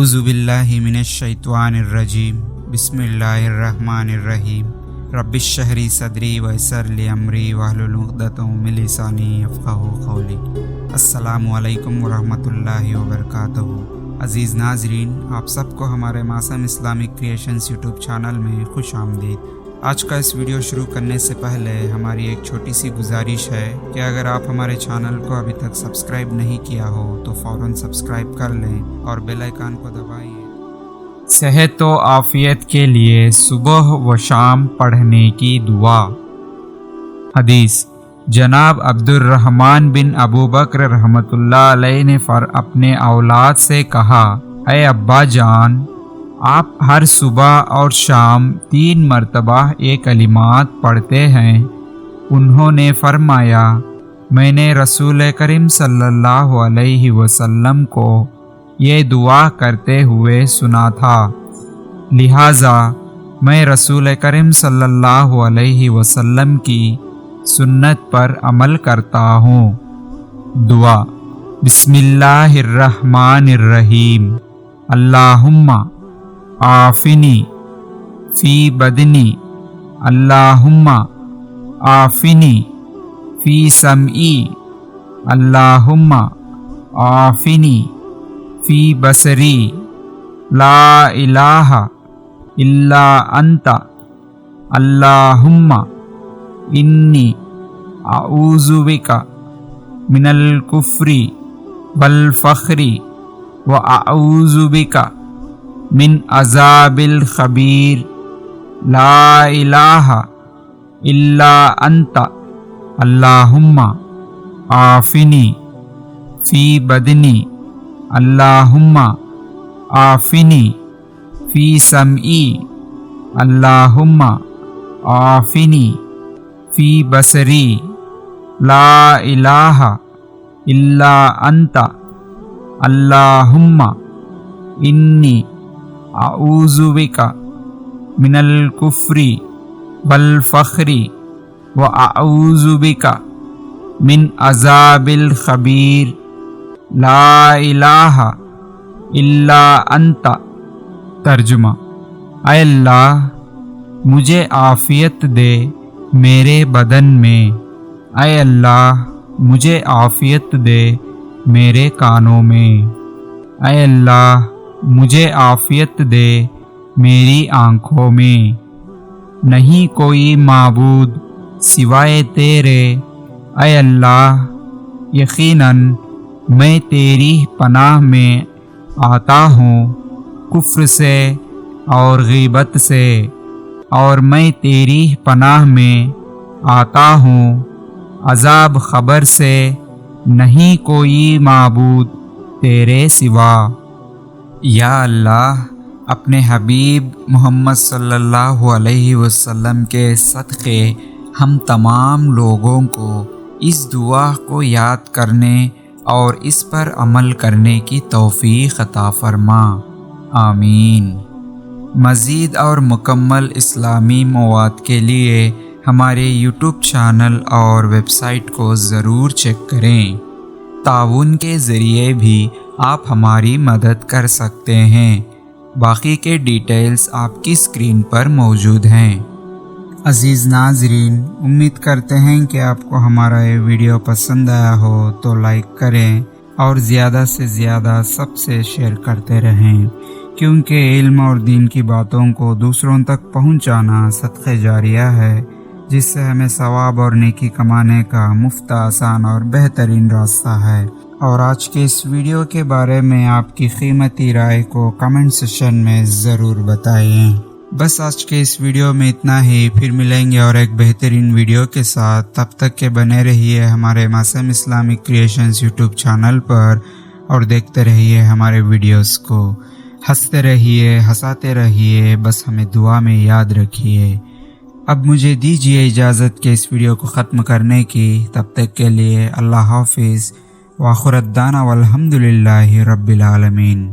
اعوذ باللہ من الشیطان الرجیم بسم اللہ الرحمن الرحیم رب اشرح لی صدری ویسر لی امری واحلل عقدۃ من لسانی یفقہوا قولی۔ السلام علیکم ورحمۃ اللہ وبرکاتہ۔ عزیز ناظرین، آپ سب کو ہمارے معصوم اسلامک کریشنز یوٹیوب چینل میں خوش آمدید۔ آج کا اس ویڈیو شروع کرنے سے پہلے ہماری ایک چھوٹی سی گزارش ہے کہ اگر آپ ہمارے چینل کو ابھی تک سبسکرائب نہیں کیا ہو تو فوراً سبسکرائب کر لیں اور بیل آئیکن کو دبائیے۔ صحت و عافیت کے لیے صبح و شام پڑھنے کی دعا۔ حدیث: جناب عبد الرحمن بن ابو بکر رحمۃ اللہ علیہ نے اپنے اولاد سے کہا، اے ابا جان، آپ ہر صبح اور شام 3 مرتبہ یہ کلمات پڑھتے ہیں۔ انہوں نے فرمایا، میں نے رسول کریم صلی اللہ علیہ وسلم کو یہ دعا کرتے ہوئے سنا تھا، لہٰذا میں رسول کریم صلی اللہ علیہ وسلم کی سنت پر عمل کرتا ہوں۔ دعا: بسم اللہ الرحمن الرحیم، اللہم عافنی فی بدنی، اللہم عافنی فی سمعی، اللہم عافنی فی بصری، لا الہ الا انت، اللہم انی اعوذ بک من الکفر والفقر واعوذ بک من عذاب القبر، لا الہ الا انت، اللہم عافنی فی بدنی، اللہم عافنی فی سمعی، اللہم عافنی فی بصری، لا الہ الا انت، اللہم انی اعوذ بک من الکفر والفقر واعوذ بک من عذاب القبر، لا الہ الا انت۔ ترجمہ: اے اللہ، مجھے عافیت دے میرے بدن میں، اے اللہ مجھے عافیت دے میرے کانوں میں، اے اللہ مجھے عافیت دے میری آنکھوں میں، نہیں کوئی معبود سوائے تیرے، اے اللہ یقیناً میں تیری پناہ میں آتا ہوں کفر سے اور غیبت سے، اور میں تیری پناہ میں آتا ہوں عذاب قبر سے، نہیں کوئی معبود تیرے سوا۔ یا اللہ، اپنے حبیب محمد صلی اللہ علیہ وسلم کے صدقے ہم تمام لوگوں کو اس دعا کو یاد کرنے اور اس پر عمل کرنے کی توفیق عطا فرما، آمین۔ مزید اور مکمل اسلامی مواد کے لیے ہمارے یوٹیوب چینل اور ویب سائٹ کو ضرور چیک کریں۔ تعاون کے ذریعے بھی آپ ہماری مدد کر سکتے ہیں، باقی کے ڈیٹیلز آپ کی اسکرین پر موجود ہیں۔ عزیز ناظرین، امید کرتے ہیں کہ آپ کو ہمارا یہ ویڈیو پسند آیا ہو تو لائک کریں اور زیادہ سے زیادہ سب سے شیئر کرتے رہیں، کیونکہ علم اور دین کی باتوں کو دوسروں تک پہنچانا صدقہ جاریہ ہے، جس سے ہمیں ثواب اور نیکی کمانے کا مفت، آسان اور بہترین راستہ ہے۔ اور آج کے اس ویڈیو کے بارے میں آپ کی قیمتی رائے کو کمنٹ سیکشن میں ضرور بتائیں۔ بس آج کے اس ویڈیو میں اتنا ہی، پھر ملیں گے اور ایک بہترین ویڈیو کے ساتھ۔ تب تک کے بنے رہیے ہمارے معصوم اسلامک کریشنز یوٹیوب چینل پر اور دیکھتے رہیے ہمارے ویڈیوز کو، ہنستے رہیے، ہنساتے رہیے، بس ہمیں دعا میں یاد رکھیے۔ اب مجھے دیجیے اجازت کہ اس ویڈیو کو ختم کرنے کی، تب تک کے لیے اللہ حافظ، وآخر دعوانا والحمد للہ رب العالمین۔